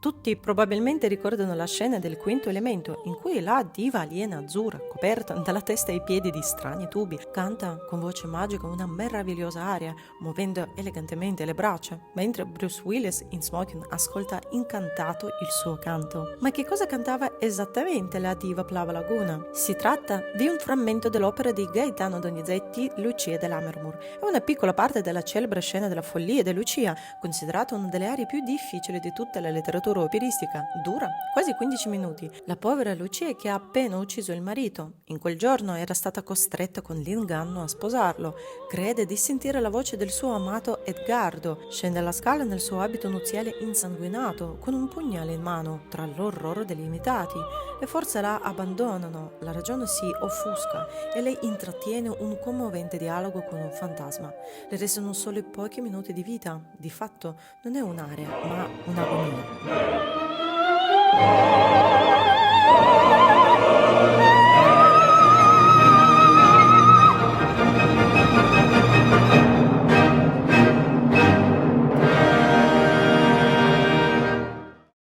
Tutti probabilmente ricordano la scena del Quinto Elemento, in cui la diva aliena azzurra, coperta dalla testa ai piedi di strani tubi, canta con voce magica una meravigliosa aria, muovendo elegantemente le braccia, mentre Bruce Willis in smoking ascolta incantato il suo canto. Ma che cosa cantava esattamente la diva Plava Laguna? Si tratta di un frammento dell'opera di Gaetano Donizetti, Lucia dell'Hammermore. È una piccola parte della celebre scena della follia di Lucia, considerata una delle aree più difficili di tutta la letteratura operistica. Dura quasi 15 minuti. La povera Lucia che ha appena ucciso il marito. In quel giorno era stata costretta con l'inganno a sposarlo. Crede di sentire la voce del suo amato Edgardo. Scende la scala nel suo abito nuziale insanguinato, con un pugnale in mano, tra l'orrore degli imitati. Le forze la abbandonano, la ragione si offusca e lei intrattiene un commovente dialogo con un fantasma. Le restano solo pochi minuti di vita. Di fatto non è un'area, ma un'agonia.